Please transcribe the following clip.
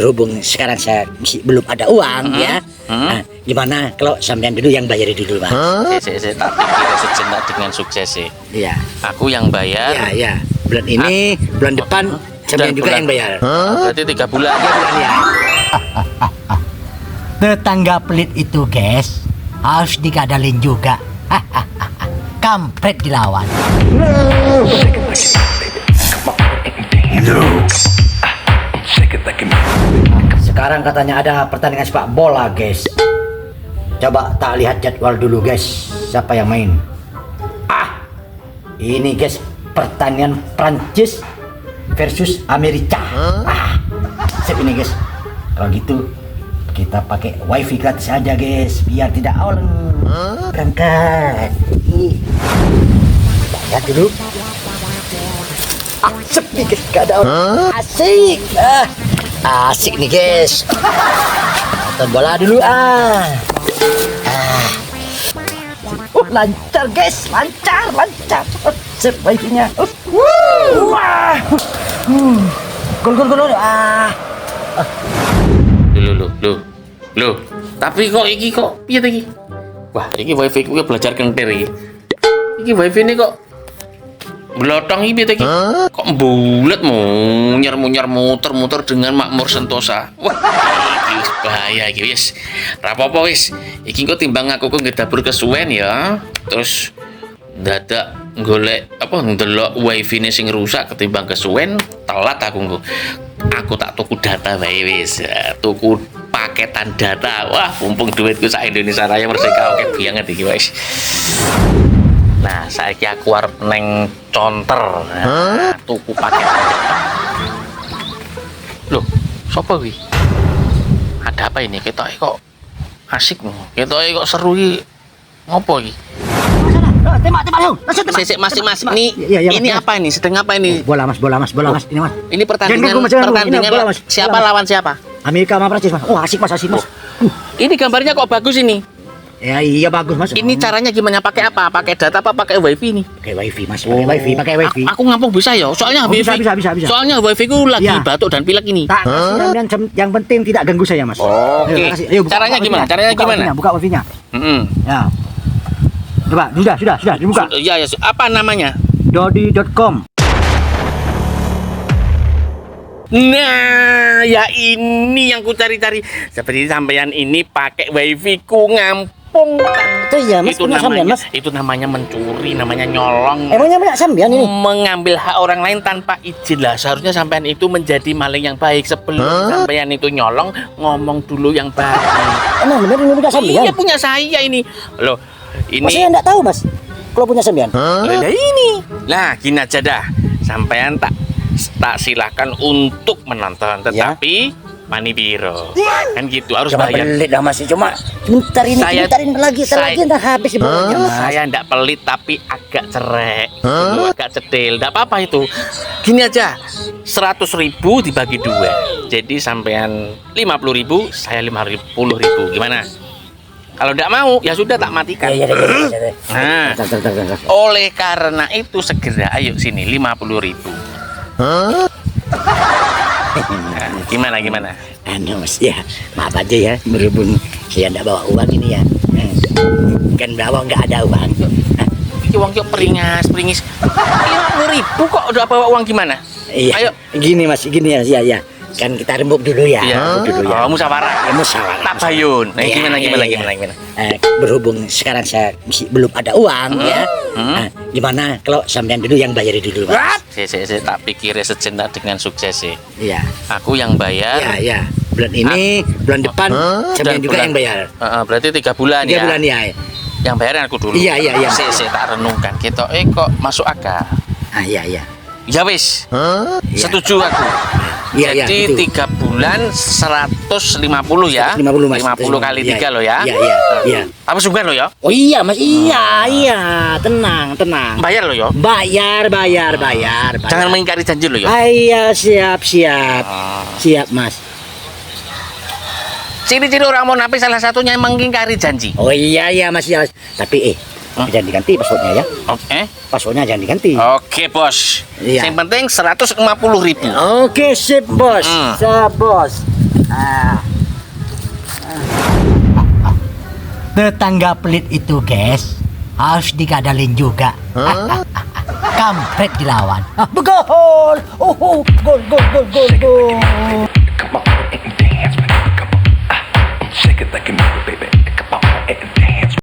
Berhubung sekarang saya belum ada uang ya. Nah, gimana kalau sampean dulu yang bayar dulu, Mas? Saya tak pikir sejenak dengan sukses sih. Iya. Aku yang bayar. Iya, iya. Bulan ini, bulan depan sampean juga yang bayar. Berarti 3 bulan. Iya, bulan ya. Tetangga pelit itu, guys, harus dikadalin juga. Kampret dilawan. Sekarang katanya ada pertandingan sepak bola, guys. Coba tak lihat jadwal dulu, guys. Siapa yang main? Ini, guys, pertandingan Prancis versus Amerika. Sip ini, guys. Kalau gitu kita pakai wifi gratis aja, guys, biar tidak oleng. Berangkat. Lihat dulu. Asik nih, guys, gak ada orang. Asik. Asik nih, guys. Nonton bola dulu. Lancar, guys, lancar. Sip wifi-nya. Wah. Gol. Loh. Tapi kok iki kok piye iki? Wah, iki wifi ku belajar kentir iki. Iki wifi ini kok belotong iki piye iki? Kok bulet munyar muter dengan makmur sentosa. Wah, iki wis bahaya iki wis. Ra apa-apa wis. Iki kok timbang aku kok ngedabur kesuwen ya. Terus dadak golek ndelok wifi ini sing rusak ketimbang kesuwen telat aku tak tuku data bae wis. Tuku paketan data. Wah, mumpung duitku sak Indonesia Raya Merdeka oke banget iki wis. Nah, saiki aku arep neng Conter. Nah, tuku paketan data. Loh, sapa kuwi? Ada apa ini? Ketoke kok asik nih. Ketoke kok seru iki. Ngopo iki? Tembak yuk. Sik Mas. Ini apa ini? Sedang apa ini? Bola mas. Ini mas. Ini pertandingan bola, Mas. siapa Bola, Mas. lawan siapa? Amerika sama Prancis, mas. Oh, asik mas. Ini gambarnya kok bagus ini. Ya iya bagus, mas. Ini caranya gimana? Pakai apa? Pakai data apa pakai wifi ini? Pakai wifi, mas. Pakai wifi. Aku ngampung bisa ya. Soalnya bisa. Soalnya wifi ku lagi Ya. batuk dan pilek ini. Tak kasih yang penting tidak ganggu saya, mas. Oke. Ayo, buka Caranya wifi-nya. gimana? Gimana? Buka wifi-nya. Ya. Coba, sudah dibuka. Iya. Apa namanya? Dodi.com. Nah, ya ini yang ku cari-cari. Seperti sampean ini pakai wifi ku ngampung. Itu ya, mas. Itu Punya sampean, namanya, mas. itu namanya mencuri, namanya nyolong. Emangnya punya sampean ini? Mengambil hak orang lain tanpa izin lah. Seharusnya sampean itu menjadi maling yang baik. Sebelum sampean itu nyolong, ngomong dulu yang baik. Emang benar ini punya sampean? Iya, punya saya ini. Loh, ini. Mas, saya enggak tahu, mas. Kalau punya sampean. Lah ini. Lah, gini aja dah. Sampean tak silakan untuk menonton, tetapi mani biro. Kan gitu, harus Cuma bayar. pelit dah, mas. Cuma bentar ini, lagi ntar habis bolanya, mas. Saya ndak pelit tapi agak cerek, agak cedil. Ndak apa-apa itu. Gini aja, 100.000 dibagi 2. Jadi sampean 50.000, saya 50.000. Gimana? Kalau ndak mau, ya sudah tak matikan. Iya. Nah, oleh karena itu segera ayo sini 50.000. Nah, gimana? Mas, ya maaf aja ya, berhubung saya ndak bawa uang ini ya. Kan bawa nggak ada uang. Iki uang kok pringis. 50.000 kok udah bawa uang gimana? Iya. Ayo. Gini mas, ya. Kan kita rembuk dulu ya. Oh, musyawarah. Musyawarah. Tabayun. Nah, gimana? Berhubung sekarang saya belum ada uang ya. Gimana kalau sampean dulu yang bayar dulu, mas? Saya tak pikir sejenak dengan sukses sih. Iya. Aku yang bayar. Iya. Bulan ini, bulan depan sampean juga yang bayar. Berarti 3 bulan 3 ya. bulan ya. Yang bayarin aku dulu. Iya. Saya tak renungkan. Kita kok masuk akal. Iya. Ya wis. Setuju aku. Iya. Jadi 3 bulan 150 ya. 150, mas. 50 kali 3 loh ya. Iya. Apa sungguhan lo ya? Oh iya mas, iya. Tenang. Bayar lo ya. Bayar. Jangan mengingkari janji lo ya. Iya, siap mas. Ciri-ciri orang mau napi salah satunya mengingkari janji. Oh iya mas ya. Tapi jangan diganti passwordnya ya. Oke. Passwordnya jangan diganti. Oke bos. Iya. Yang penting 150.000. Oke sip bos. Siap bos. Tetangga pelit itu, guys, harus dikadalin juga. Kampret dilawan. Gol! Gol, gol, gol, gol, gol.